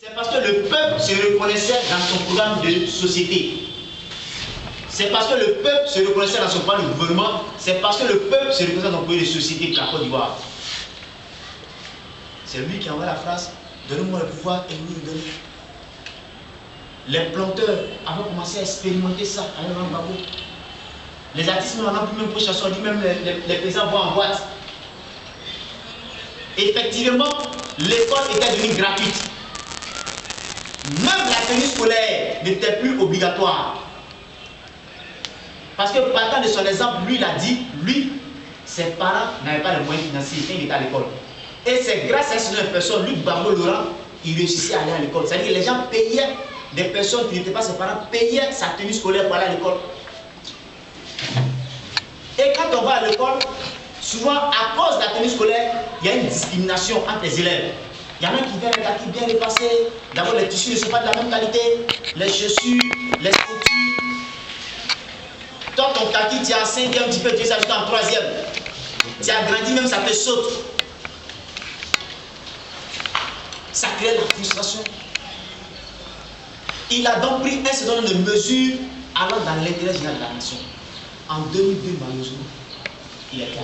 C'est parce que le peuple se reconnaissait dans son programme de société. C'est parce que le peuple se reconnaissait dans son programme de gouvernement. C'est parce que le peuple se reconnaissait dans son programme de société de la Côte d'Ivoire. C'est lui qui envoie la phrase « Donne-moi le pouvoir et nous le donnons ». Les planteurs avaient commencé à expérimenter ça avec Laurent Gbagbo. Les artistes n'en ont plus même pour chanson, dit même les paysans vont en boîte. Effectivement, l'école était devenue gratuite. Même la tenue scolaire n'était plus obligatoire. Parce que partant de son exemple, lui il a dit, lui, ses parents n'avaient pas les moyens financiers quand il était à l'école. Et c'est grâce à cette personne, Luc Gbagbo Laurent, il réussissait à aller à l'école. C'est-à-dire que les gens payaient, des personnes qui n'étaient pas ses parents, payaient sa tenue scolaire pour aller à l'école. Et quand on va à l'école, souvent à cause de la tenue scolaire, il y a une discrimination entre les élèves. Il y en a qui viennent les kaki bien dépassés. D'abord, les tissus ne sont pas de la même qualité. Les chaussures, les ceintures. Toi, ton kaki, tu es en 5e, tu peux utiliser ça jusqu'en 3e. Tu as grandi, même ça te saute. Ça crée la frustration. Il a donc pris un certain nombre de mesures allant dans l'intérêt général de la nation. En 2002, malheureusement, il est là.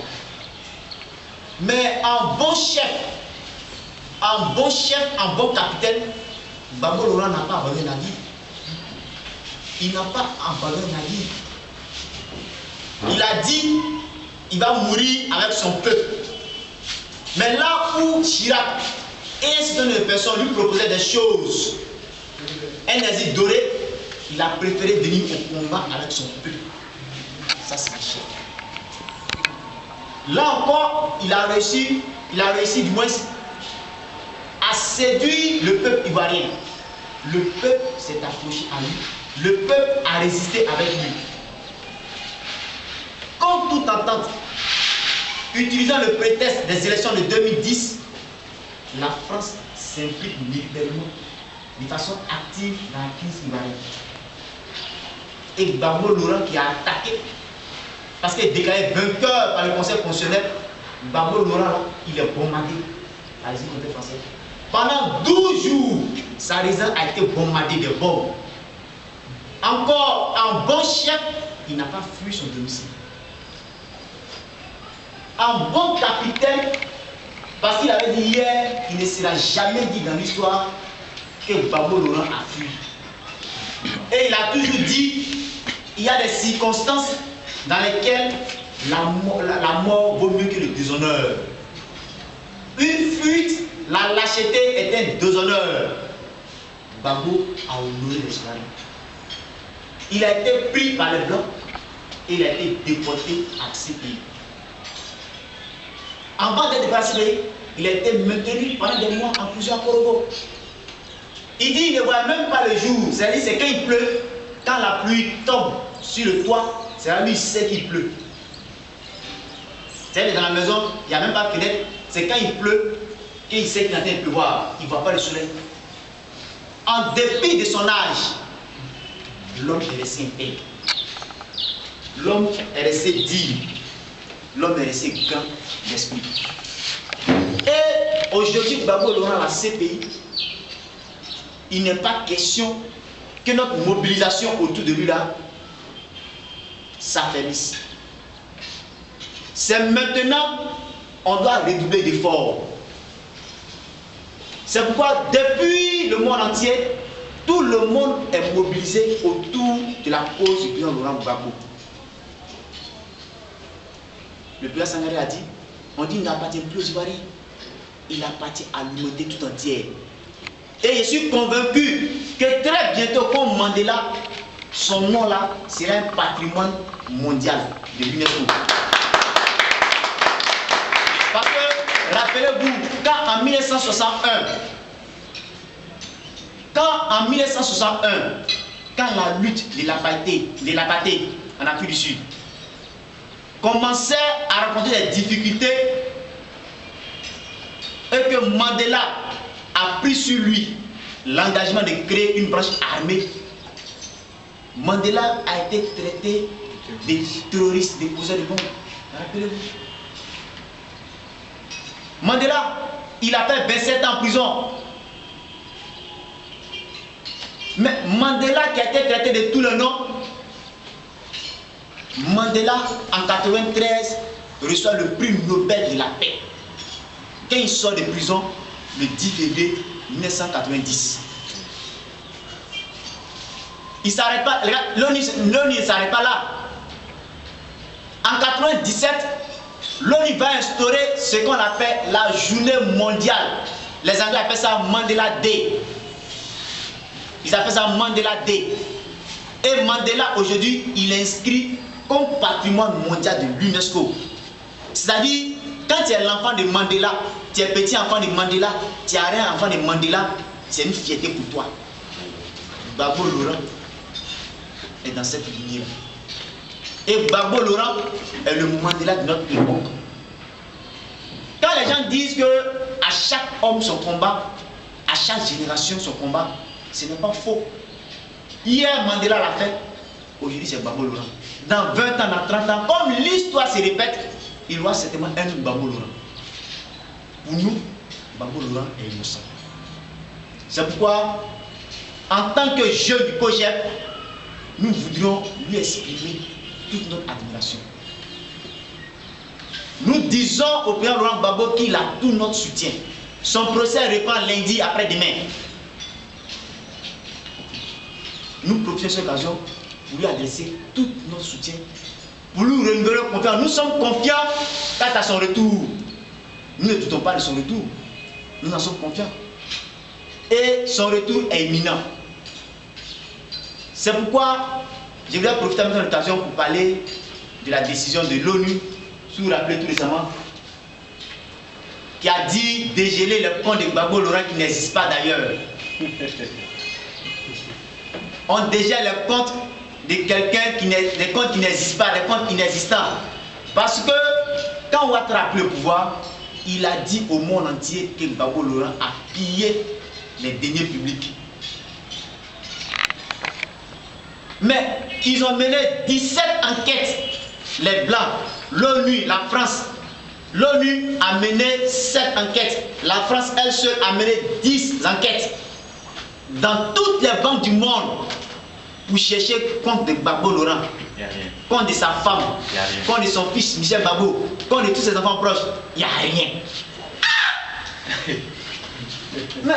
Mais en bon chef, en bon capitaine, Gbagbo Laurent n'a pas abandonné la vie. Il n'a pas abandonné la vie. Il a dit, il va mourir avec son peuple. Mais là où Chirac et un certain nombre de personnes lui proposaient des choses, un exil doré, il a préféré venir au combat avec son peuple. Ça c'est un chef. Là encore, il a réussi du moins à séduire le peuple ivoirien. Le peuple s'est accroché à lui. Le peuple a résisté avec lui. Comme toute entente, utilisant le prétexte des élections de 2010, la France s'implique militairement de façon active dans la crise ivoirienne. Et Gbagbo Laurent qui a attaqué, parce qu'il est déclaré vainqueur par le Conseil constitutionnel, Gbagbo Laurent, il est bombardé par les côtés français. Pendant 12 jours, sa résidence a été bombardée de bombes. Encore en bon chef, il n'a pas fui son domicile. En bon capitaine, parce qu'il avait dit hier, il ne sera jamais dit dans l'histoire que Gbagbo Laurent a fui. Et il a toujours dit, il y a des circonstances dans lesquelles la mort vaut mieux que le déshonneur. Une fuite, la lâcheté est un déshonneur. Gbagbo a honoré les Somalis. Il a été pris par les Blancs et il a été déporté à ces pays. Avant d'être déporté, il a été maintenu pendant des mois en prison à Korogo. Il dit qu'il ne voit même pas le jour. C'est-à-dire c'est quand il pleut, quand la pluie tombe sur le toit, c'est là lui il sait qu'il pleut. C'est-à-dire dans la maison, il n'y a même pas de fenêtre. C'est quand il pleut qu'il sait qu'il est en train de pleuvoir. Il ne voit pas le soleil. En dépit de son âge, l'homme est resté intègre. L'homme est resté digne. L'homme est resté grand d'esprit. Et aujourd'hui, Gbagbo Laurent, la CPI, il n'est pas question que notre mobilisation autour de lui là s'affaiblit. C'est maintenant, on doit redoubler d'efforts. C'est pourquoi depuis le monde entier, tout le monde est mobilisé autour de la cause du président Laurent Gbagbo. Le président Sangaré a dit, on dit qu'il n'appartient plus aux Ivoiriens, il appartient à l'humanité tout entière. Et je suis convaincu que très bientôt, comme Mandela, son nom là sera un patrimoine mondial de l'UNESCO. Parce que, rappelez-vous, quand en 1961, quand la lutte de l'apartheid en Afrique du Sud commençait à rencontrer des difficultés et que Mandela a pris sur lui l'engagement de créer une branche armée, Mandela a été traité de terroriste, de poseur de bombes. Rappelez-vous. Mandela, il a fait 27 ans en prison. Mais Mandela qui a été traité de tout le nom, Mandela en 1993 reçoit le prix Nobel de la paix. Quand il sort de prison le 10 février 1990. Il ne s'arrête pas, l'ONU ne s'arrête pas là. En 1997, l'ONU va instaurer ce qu'on appelle la journée mondiale. Les Anglais appellent ça Mandela Day. Ils appellent ça Mandela Day. Et Mandela, aujourd'hui, il est inscrit comme patrimoine mondial de l'UNESCO. C'est-à-dire, quand tu es l'enfant de Mandela, tu es petit enfant de Mandela, tu es rien enfant de Mandela, c'est une fierté pour toi. Gbagbo Laurent est dans cette lignée-là. Et Gbagbo Laurent est le Mandela de notre époque. Quand les gens disent que à chaque homme son combat, à chaque génération son combat, ce n'est pas faux. Hier Mandela l'a fait, aujourd'hui c'est Gbagbo Laurent. Dans 20 ans, dans 30 ans, comme l'histoire se répète, il y aura certainement un Gbagbo Laurent. Pour nous, Gbagbo Laurent est innocent. C'est pourquoi, en tant que jeune du COJEP, nous voudrions lui exprimer toute notre admiration. Nous disons au président Laurent Gbagbo qu'il a tout notre soutien. Son procès reprend lundi après-demain. Nous profitons de cette occasion pour lui adresser tout notre soutien, pour lui renouveler confiance. Nous sommes confiants quant à son retour. Nous ne doutons pas de son retour. Nous en sommes confiants. Et son retour est imminent. C'est pourquoi je voudrais profiter de cette occasion pour parler de la décision de l'ONU, si vous vous rappelez tout récemment, qui a dit dégeler le compte de Gbagbo Laurent qui n'existe pas d'ailleurs. On dégèle le compte de quelqu'un des comptes qui n'existent pas, des comptes inexistants. Parce que quand Ouattara a pris le pouvoir, il a dit au monde entier que Gbagbo Laurent a pillé les deniers publics. Mais ils ont mené 17 enquêtes, les Blancs, l'ONU, la France. L'ONU a mené 7 enquêtes. La France, elle seule, a mené 10 enquêtes. Dans toutes les banques du monde, pour chercher compte de Gbagbo Laurent, compte de sa femme, compte de son fils Michel Gbagbo, compte de tous ses enfants proches, il n'y a rien. Mais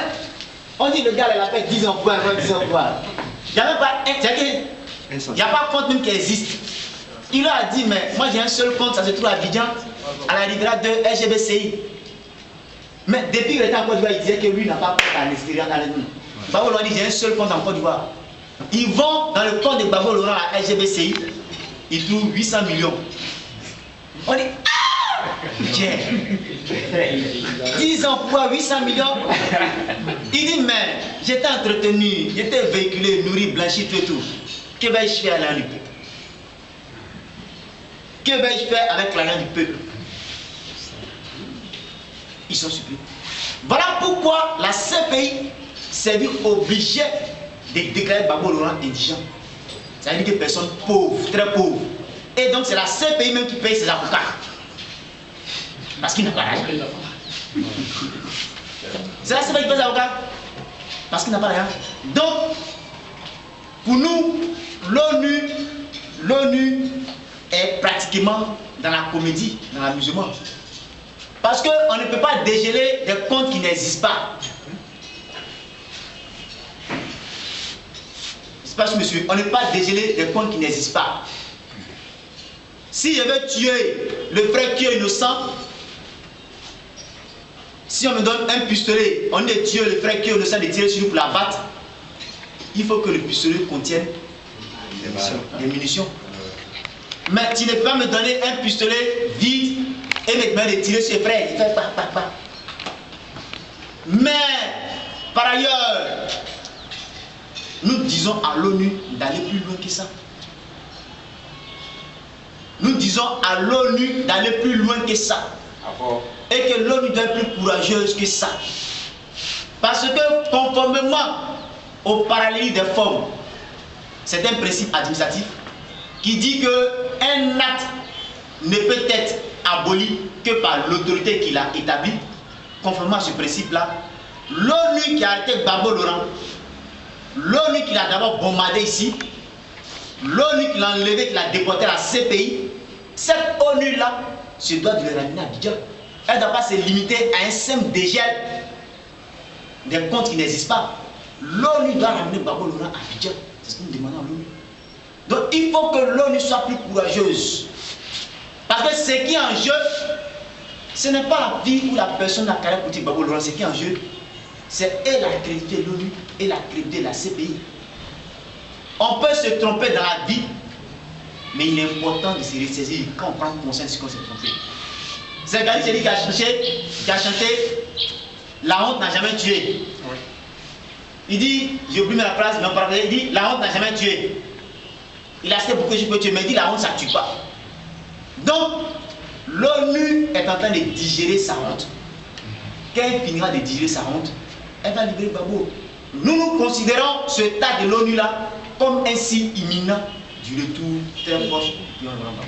on dit le gars il a fait 10 emplois, 10 emplois. Il n'y a même pas il n'y a pas de compte même qui existe. Il leur a dit, mais moi j'ai un seul compte, ça se trouve à Abidjan, à la rivière de LGBCI. Mais depuis qu'il était en Côte d'Ivoire, il disait que lui n'a pas de compte à l'extérieur. Gbagbo Laurent dit, j'ai un seul compte en Côte d'Ivoire. Ils vont dans le compte de Gbagbo Laurent à LGBCI, ils trouvent 800 millions. On dit, tiens, 10 emplois, 800 millions. Il dit, mais j'étais entretenu, j'étais véhiculé, nourri, blanchi, tout et tout. Que vais-je faire là du peuple? Que vais-je faire avec l'argent du peuple? Ils sont surpris. Voilà pourquoi la CPI s'est vue obligée de déclarer Gbagbo Laurent indigent. Ça veut dire que personne pauvre, très pauvre. Et donc c'est la CPI même qui paye ses avocats. Parce qu'il n'a pas d'argent. C'est la CPI qui paye ses avocats. Parce qu'il n'a pas d'argent. Donc, pour nous, l'ONU est pratiquement dans la comédie, dans l'amusement. Parce qu'on ne peut pas dégeler des comptes qui n'existent pas. C'est pas ça, monsieur. On ne peut pas dégeler des comptes qui n'existent pas. Si je veux tuer le frère qui est innocent, si on me donne un pistolet, on est tuer le frère qui est innocent de tirer sur lui pour l'abattre, il faut que le pistolet contienne des munitions. Mais tu ne peux pas me donner un pistolet vide et me demander de tirer sur les frères. Il fait pas. Mais, par ailleurs, nous disons à l'ONU d'aller plus loin que ça. Nous disons à l'ONU d'aller plus loin que ça. Et que l'ONU doit être plus courageuse que ça. Parce que conformément au parallélisme des formes, c'est un principe administratif qui dit qu'un acte ne peut être aboli que par l'autorité qui l'a établi. Conformément à ce principe-là, l'ONU qui a arrêté Gbagbo Laurent, l'ONU qui l'a d'abord bombardé ici, l'ONU qui l'a enlevé, qui l'a déporté à ces pays, cette ONU-là se doit de le ramener à Abidjan. Elle ne doit pas se limiter à un simple dégel des comptes qui n'existent pas. L'ONU doit ramener Gbagbo Laurent à Abidjan. C'est ce que nous demandons à l'ONU. Donc il faut que l'ONU soit plus courageuse. Parce que ce qui est en jeu, ce n'est pas la vie ou la personne de la carrière politique Gbagbo Laurent. Ce qui est en jeu, c'est la crédibilité de l'ONU et la crédibilité de la CPI. On peut se tromper dans la vie, mais il est important de se ressaisir quand on prend conscience de ce qu'on s'est trompé. C'est Gali Chéri qui a chanté La honte n'a jamais tué. Oui. Il dit, j'ai oublié la phrase, mais on parle, il dit la honte n'a jamais tué. Il a cité beaucoup de choses, mais il dit la honte ça ne tue pas. Donc, l'ONU est en train de digérer sa honte. Quand elle finira de digérer sa honte, elle va libérer Gbagbo. Nous considérons ce tas de l'ONU là comme un signe imminent du retour très proche du Laurent Gbagbo.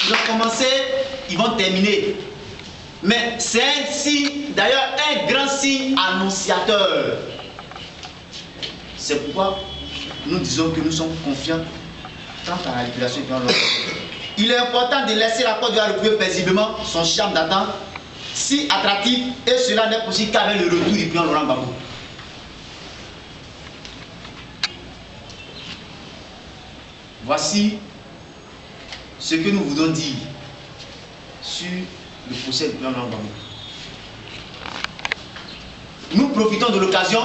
Ils ont commencé, ils vont terminer. Mais c'est un signe, d'ailleurs un grand signe annonciateur. C'est pourquoi nous disons que nous sommes confiants quant à la libération du Laurent Gbagbo. Il est important de laisser la Côte d'Ivoire retrouver paisiblement son charme d'attente, si attractif, et cela n'est possible qu'avec le retour du président Laurent Gbagbo. Voici ce que nous voulons dire sur le procès du président Laurent Gbagbo. Nous profitons de l'occasion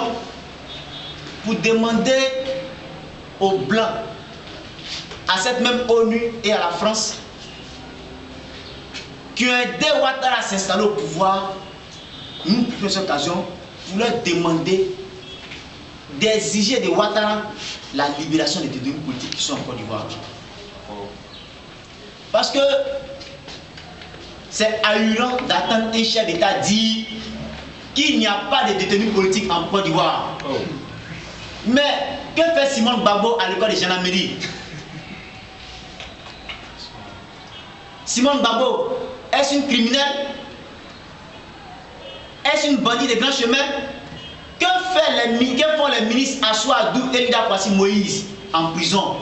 pour demander aux Blancs, à cette même ONU et à la France, qui ont aidé Ouattara à s'installer au pouvoir, nous prenons cette occasion pour leur demander d'exiger de Ouattara la libération des détenus politiques qui sont en Côte d'Ivoire. Parce que c'est ahurant d'attendre un chef d'État dire qu'il n'y a pas de détenus politiques en Côte d'Ivoire. Mais que fait Simone Gbagbo à l'école de gendarmerie? Simone Gbagbo, est-ce une criminelle? Est-ce une bandite de grand chemin? Que font les ministres Assou-Adou et Lida Kwasi Moïse en prison?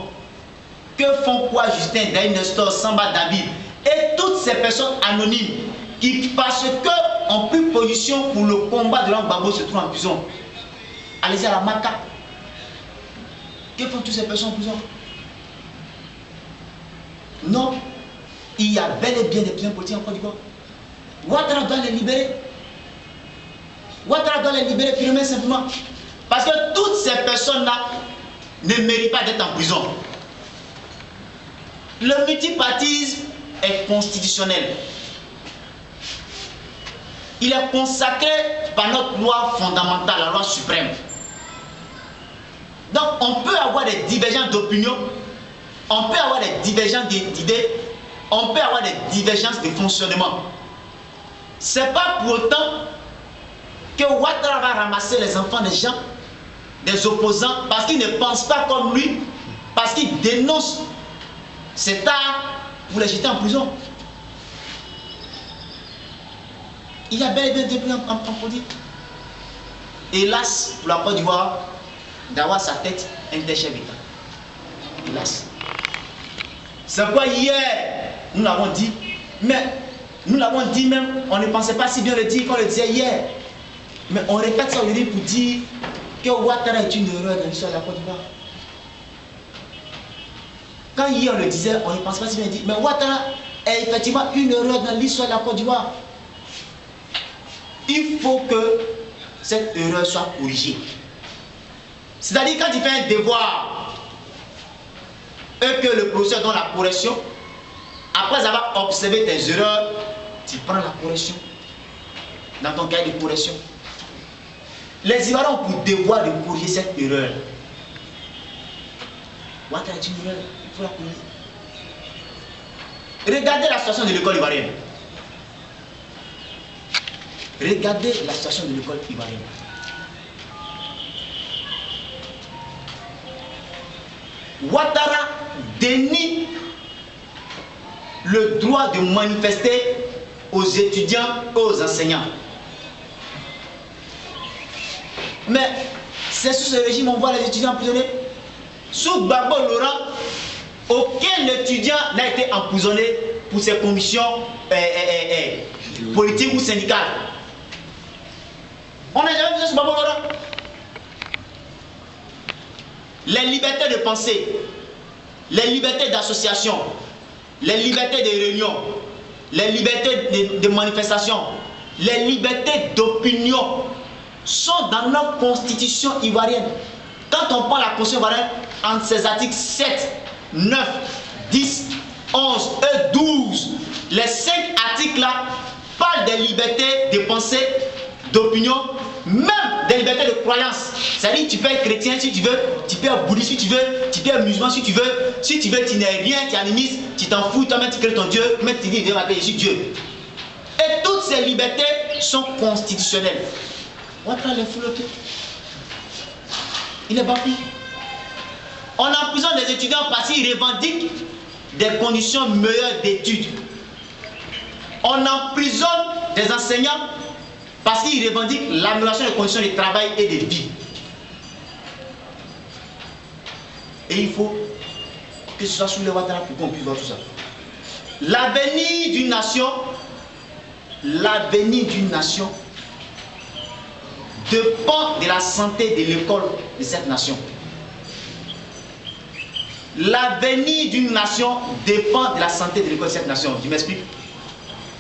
Que font quoi Justin Daïm Nestor, Samba David et toutes ces personnes anonymes qui, parce que ont pris position pour le combat de Laurent Gbagbo, se trouvent en prison? Allez-y à la Maca. Que font toutes ces personnes en prison? Non. Il y a bel et bien des prisons politiques en Côte d'Ivoire. Ouattara doit les libérer. Ouattara doit les libérer purement et simplement. Parce que toutes ces personnes-là ne méritent pas d'être en prison. Le multipartisme est constitutionnel. Il est consacré par notre loi fondamentale, la loi suprême. Donc on peut avoir des divergences d'opinion, on peut avoir des divergences d'idées, on peut avoir des divergences de fonctionnement. Ce n'est pas pour autant que Ouattara va ramasser les enfants des gens, des opposants, parce qu'ils ne pensent pas comme lui, parce qu'ils dénoncent cet art pour les jeter en prison. Il y a bel et bien des prix en produit. Hélas, pour la Côte d'Ivoire, d'avoir sa tête un tel chef d'État. Hélas. C'est pourquoi hier, nous l'avons dit, mais nous l'avons dit même, on ne pensait pas si bien le dire qu'on le disait hier. Mais on répète ça aujourd'hui pour dire que Ouattara est une erreur dans l'histoire de la Côte d'Ivoire. Quand hier on le disait, on ne pensait pas si bien dire, mais Ouattara est effectivement une erreur dans l'histoire de la Côte d'Ivoire. Il faut que cette erreur soit corrigée. C'est-à-dire quand tu fais un devoir et que le professeur donne la correction, après avoir observé tes erreurs, tu prends la correction dans ton cahier de correction. Les Ivoiriens ont pour devoir de corriger cette erreur. Ouattara est une erreur, il faut la corriger. Regardez la situation de l'école ivoirienne. Regardez la situation de l'école ivoirienne. Ouattara dénie le droit de manifester aux étudiants et aux enseignants. Mais c'est sous ce régime on voit les étudiants emprisonnés. Sous Gbagbo Laurent, aucun étudiant n'a été emprisonné pour ses convictions politiques ou syndicales. On n'a jamais vu ça sous Gbagbo Laurent. Les libertés de pensée, les libertés d'association, les libertés de réunion, les libertés de manifestation, les libertés d'opinion sont dans notre constitution ivoirienne. Quand on prend la constitution ivoirienne, entre ses articles 7, 9, 10, 11 et 12, les 5 articles-là parlent des libertés de pensée, d'opinion, même des libertés de croyance. C'est-à-dire tu peux être chrétien si tu veux, tu peux être bouddhiste si tu veux, tu peux être musulman si tu veux, tu n'es rien, tu es animiste, tu t'en fous, toi-même tu crées ton Dieu, mais tu dis je suis Dieu. Et toutes ces libertés sont constitutionnelles. Ouattara les foule. Il est bafoué. On emprisonne des étudiants parce qu'ils revendiquent des conditions meilleures d'études. On emprisonne des enseignants parce qu'ils revendiquent l'amélioration des conditions de travail et de vie. Et il faut que ce soit sous les Ouattara pour qu'on puisse voir tout ça. L'avenir d'une nation dépend de la santé de l'école de cette nation. L'avenir d'une nation dépend de la santé de l'école de cette nation. Je m'explique.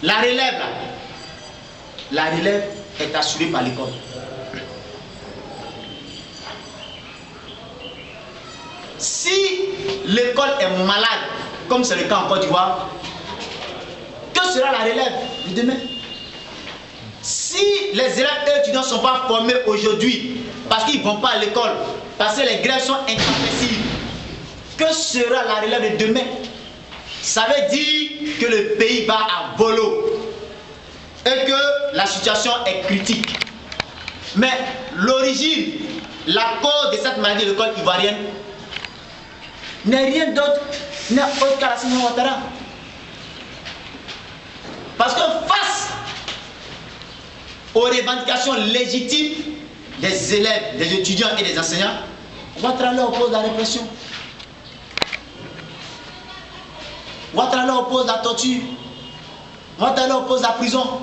La relève, est assurée par l'école. Si l'école est malade, comme c'est le cas en Côte d'Ivoire, que sera la relève de demain? Si les élèves et étudiants ne sont pas formés aujourd'hui parce qu'ils ne vont pas à l'école, parce que les grèves sont incompressibles, que sera la relève de demain? Ça veut dire que le pays va à volo et que la situation est critique. Mais l'origine, la cause de cette maladie de l'école ivoirienne n'est rien d'autre, n'est autre qu'Alassane Ouattara. Parce que face aux revendications légitimes des élèves, des étudiants et des enseignants, Ouattara leur oppose la répression. Ouattara leur oppose la torture. Ouattara leur oppose la prison.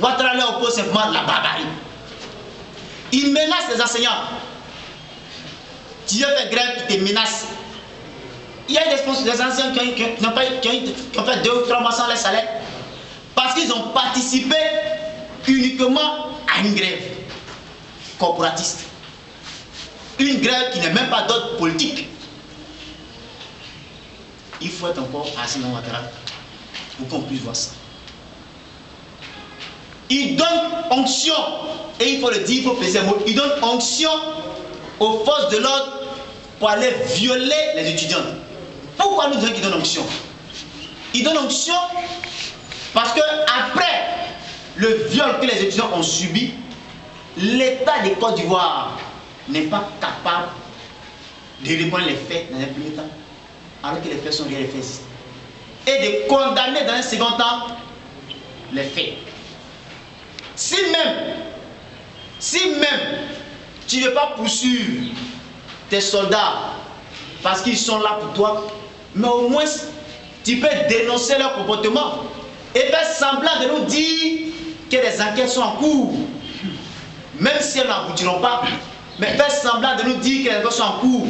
Ouattara leur oppose simplement la barbarie. Il menace les enseignants. Tu veux faire grève, il te menace. Il y a des enseignants qui ont fait 2 ou 3 mois sans leur salaire parce qu'ils ont participé uniquement à une grève corporatiste. Une grève qui n'est même pas d'ordre politique. Il faut être encore Alassane Ouattara pour qu'on puisse voir ça. Il donne onction, et il faut le dire, il faut peser le mot, il donne onction aux forces de l'ordre pour aller violer les étudiants. Pourquoi nous disons qu'il donne onction? Il donne onction parce que après le viol que les étudiants ont subi, l'État de Côte d'Ivoire n'est pas capable de répondre les faits dans un premier temps, alors que les faits sont réels, les faits existent, et de condamner dans un second temps les faits. Si même tu ne veux pas poursuivre tes soldats parce qu'ils sont là pour toi, mais au moins tu peux dénoncer leur comportement et faire semblant de nous dire que les enquêtes sont en cours, même si elles n'aboutiront pas, mais faire semblant de nous dire que les enquêtes sont en cours.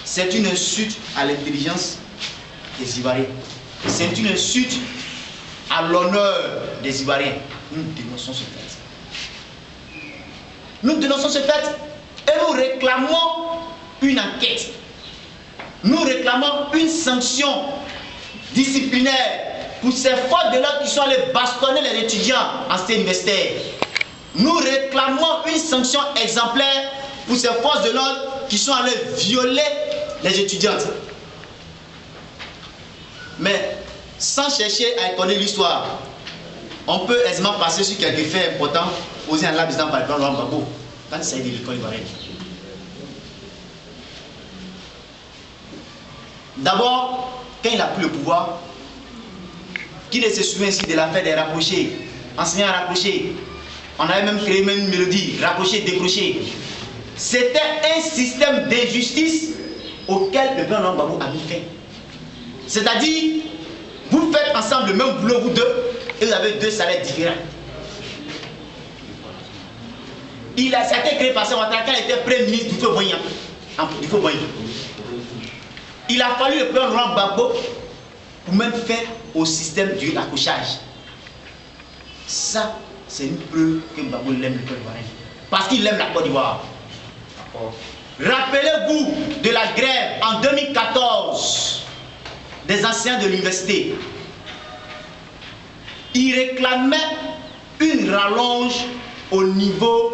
C'est une insulte à l'intelligence des Ivoiriens. C'est une insulte à l'honneur des Ivoiriens. Nous dénonçons ce fait. Nous dénonçons ce fait et nous réclamons une enquête. Nous réclamons une sanction disciplinaire pour ces forces de l'ordre qui sont allés bastonner les étudiants en système universitaire. Nous réclamons une sanction exemplaire pour ces forces de l'ordre qui sont allés violer les étudiantes. Mais sans chercher à connaître l'histoire, on peut aisément passer sur quelques faits importants posés en l'absence par le plan Laurent Gbagbo quand il s'agit de l'école ivoirienne. D'abord, quand il a pris le pouvoir, qui ne se souvient ici de l'affaire des rapprochés, enseignants rapprochés, On avait même créé une mélodie, raccroché, décroché. C'était un système d'injustice auquel le président Laurent Gbagbo a mis fin. C'est-à-dire, vous faites ensemble le même boulot, vous deux, et vous avez deux salaires différents. Ça a été créé par Ouattara quand il était Premier ministre du Feu Boignan. Il a fallu le président Laurent Gbagbo pour mettre fin au système du raccrochage. Ça, c'est une preuve que Gbagbo l'aime le Côte d'Ivoire. Parce qu'il aime la Côte d'Ivoire. Rappelez-vous de la grève en 2014 des enseignants de l'université. Ils réclamaient une rallonge au niveau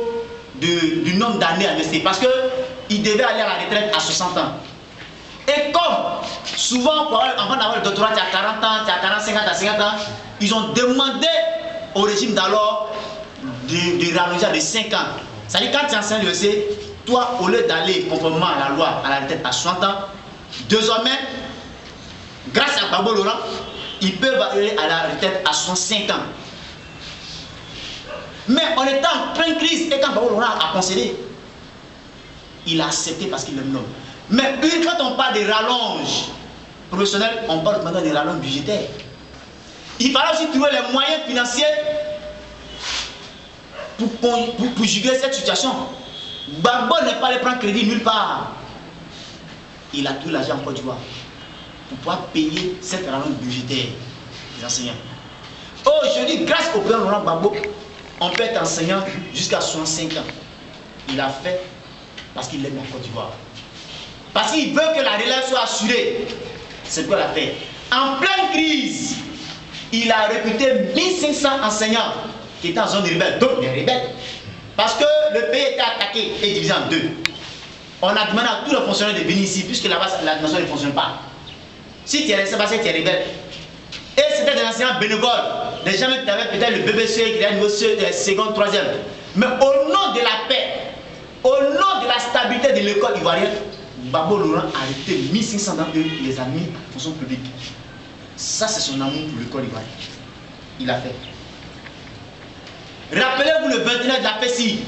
du nombre d'années à l'université parce qu'ils devaient aller à la retraite à 60 ans. Et comme souvent, avant d'avoir le doctorat, tu as 40 ans, tu as 45 ans, tu as 50 ans, ils ont demandé au régime d'alors de rallonger de 5 ans. C'est-à-dire quand tu enseignes l'université, toi, au lieu d'aller conformément à la loi à la retraite à 60 ans, désormais, grâce à Gbagbo Laurent, ils peuvent aller à la retraite à 65 ans. Mais on était en pleine crise et quand Gbagbo Laurent a concédé, il a accepté parce qu'il aime l'homme. Mais quand on parle de rallonge professionnelle, on parle maintenant de rallonge budgétaire. Il fallait aussi trouver les moyens financiers pour juguler cette situation. Gbagbo n'est pas allé prendre crédit nulle part. Il a tout l'argent en Côte d'Ivoire pour pouvoir payer cette rallonge budgétaire des enseignants. Aujourd'hui, grâce au président Laurent Gbagbo, on peut être enseignant jusqu'à 65 ans. Il a fait parce qu'il aime la Côte d'Ivoire. Parce qu'il veut que la relève soit assurée. C'est quoi la fait. En pleine crise, il a recruté 1500 enseignants qui étaient en zone de rebelle, donc des rebelles. Parce que le pays était attaqué et divisé en deux. On a demandé à tous les fonctionnaires de venir ici, puisque là-bas, la nation ne fonctionne pas. Si tu es resté, c'est que tu es rebelle. Et c'était des enseignants bénévoles. Des gens qui avaient peut-être le BBC, qui avaient niveau seconde, troisième. Mais au nom de la paix, au nom de la stabilité de l'école ivoirienne, Gbagbo Laurent a arrêté 1500 d'entre eux, les amis de fonction publique. Ça, c'est son amour pour l'école ivoirienne. Il a fait. Rappelez-vous le 21 de la FESI.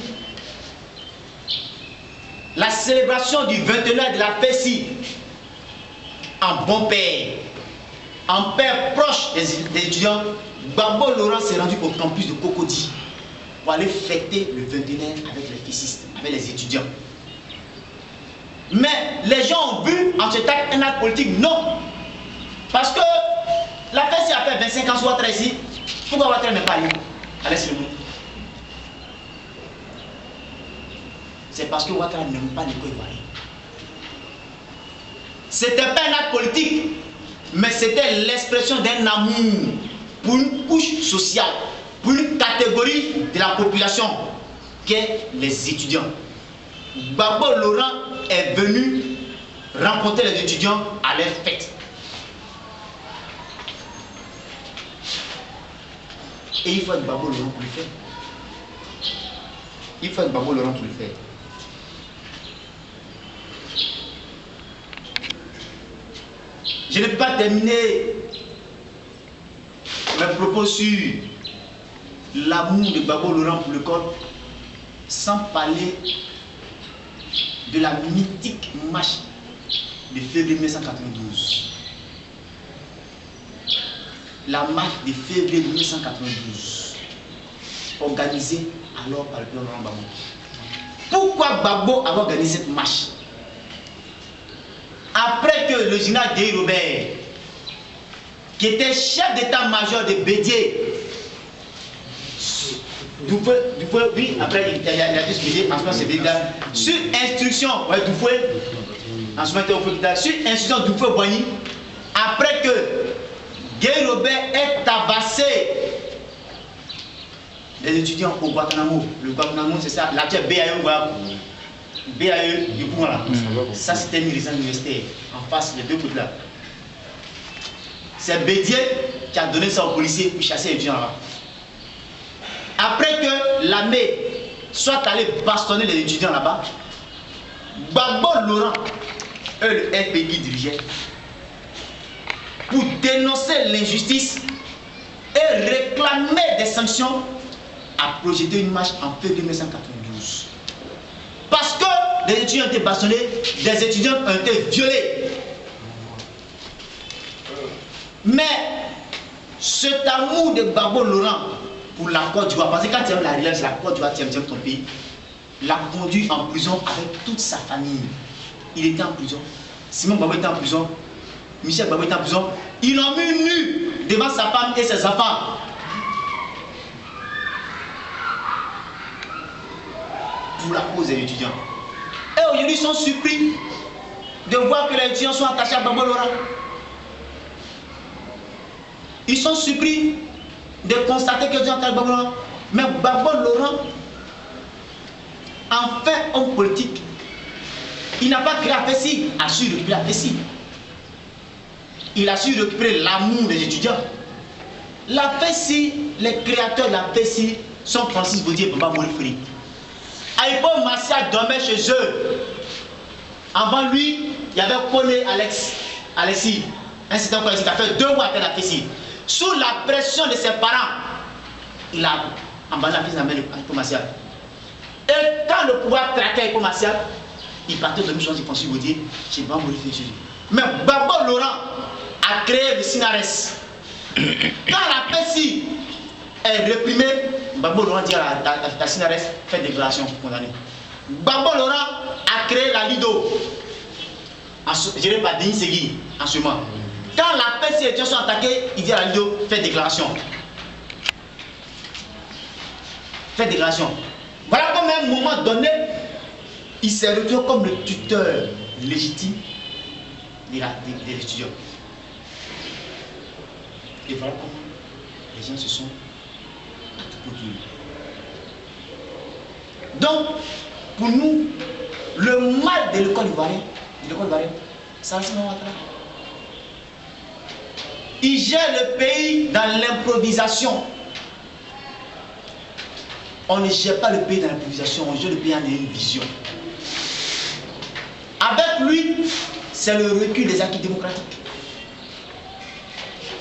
La célébration du 21 de la FESI. En bon père. En père proche des étudiants. Gbagbo Laurent s'est rendu au campus de Cocody pour aller fêter le 21 avec les fessistes, avec les étudiants. Mais les gens ont vu en cet acte un acte politique. Non. Parce que la FESI a fait 25 ans sur Ouattara ici. Pourquoi Ouattara n'est pas allé à l'Est du monde? C'est parce que Ouattara n'aime pas l'école ivoirienne. C'était pas un acte politique, mais c'était l'expression d'un amour pour une couche sociale, pour une catégorie de la population qu'est les étudiants. Gbagbo Laurent est venu rencontrer les étudiants à leur fête. Et il faut être Gbagbo Laurent pour le faire. Il faut être Gbagbo Laurent pour le faire. Je ne peux pas terminer mes propos sur l'amour de Gbagbo Laurent pour l'école sans parler de la mythique marche de février 1992. La marche de février 1992, organisée alors par le président Laurent Gbagbo. Pourquoi Gbagbo avait organisé cette marche? Après que le général Guy Robert, qui était chef d'état-major de Bédié, oui, après il a dit ce Bédié, en ce moment c'est Bédié, sur instruction, ouais, Doufoué, en ce moment sur instruction Doufoué-Boigny, après que Guy Robert ait tabassé les étudiants au Guantanamo. Le Guantanamo, c'est ça, l'actuel BAE, BAE du coup, voilà. Ça, c'était une résidence universitaire en face, les deux côtés là. C'est Bédié qui a donné ça aux policiers pour chasser les étudiants là-bas. Après que l'armée soit allée bastonner les étudiants là-bas, Gbagbo Laurent, eux, le FPI qui dirigeait, pour dénoncer l'injustice et réclamer des sanctions, a projeté une marche en février 1992. Parce que des étudiants ont été bastonnés, des étudiants ont été violés. Mais cet amour de Gbagbo Laurent pour la Côte d'Ivoire, parce que quand tu aimes la relève, c'est la Côte d'Ivoire, tu aimes ton pays, l'a conduit en prison avec toute sa famille. Il était en prison. Simon Gbagbo était en prison. Michel Gbagbo était en prison. Ils l'ont mis nu devant sa femme et ses enfants. Pour la cause des étudiants. Et aujourd'hui, ils sont surpris de voir que les étudiants sont attachés à Gbagbo Laurent. Ils sont surpris de constater que les étudiants sont attachés à Gbagbo Laurent. Mais Gbagbo Laurent, en fait, homme politique, il n'a pas créé la FESI, a su récupérer la FESI. Il a su récupérer l'amour des étudiants. La FESI, les créateurs de la FESI sont Francis Baudier et Bamba Morifri. Aïbo Martial dormait chez eux. Avant lui, il y avait Kone Alexis, un certain collègue qui a fait 2 mois après la FESI. Sous la pression de ses parents, il a abandonné la FESI dans la main d'Aïbo Martial. Et quand le pouvoir traquait Aïbo Martial, il partait de mission de Francis Baudier chez Bamba Morifri. Mais Gbagbo Laurent a créé le SINARES. Quand la FESI est réprimée, Gbagbo Laurent dit à la SINARES, fait déclaration pour condamner. Gbagbo Laurent a créé la LIDO, gérée par Denis Segui en ce moment. Quand la FESI et les étudiants sont attaqués, il dit à la LIDO, fait déclaration. Fait déclaration. Voilà comme à un moment donné, il s'est retrouvé comme le tuteur légitime des étudiants. Et voilà comment les gens se sont autour. Donc, pour nous, le mal de l'école ivoirienne, c'est Alassane Ouattara. Il gère le pays dans l'improvisation. On ne gère pas le pays dans l'improvisation, on gère le pays en une vision. Avec lui, c'est le recul des acquis démocratiques.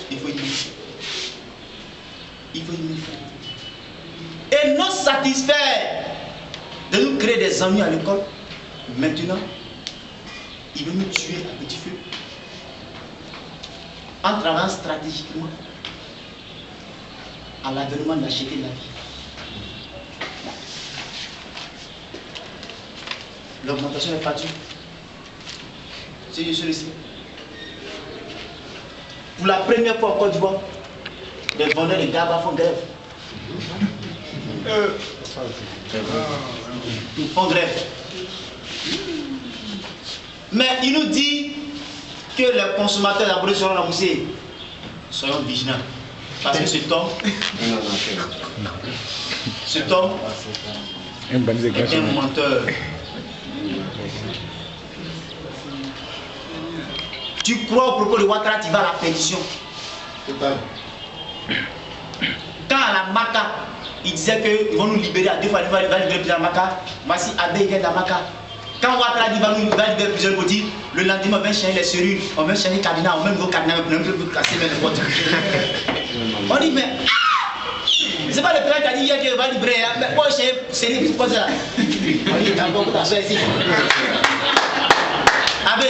Il faut imiter. Il faut imiter. Et non satisfait de nous créer des ennuis à l'école, maintenant, il veut nous tuer à petit feu en travaillant stratégiquement à l'avènement de la cherté de la vie. L'augmentation des factures, c'est je le sais. Pour la première fois en Côte d'Ivoire, les vendeurs de GABA font grève. Ils font grève. Mais il nous dit que les consommateurs d'abonnés seront remboursés. Soyons vigilants. Parce que cet homme est un menteur. Tu crois au propos de Ouattara, tu vas à la perdition. Quand à la Maca, il disait qu'ils vont nous libérer à 2 fois, il va libérer plusieurs Maca. Voici Abbé vient de la Maca. Quand Ouattara dit qu'il va libérer plusieurs petits, le lendemain on va changer les serrures, on va changer les cadenas, on va même vos cadenas, on va même casser les portes. On dit mais c'est pas le frère qui a dit hier qu'il va libérer, mais moi c'est lui qui pose ça. On dit t'as beaucoup d'argent ici. Abbé.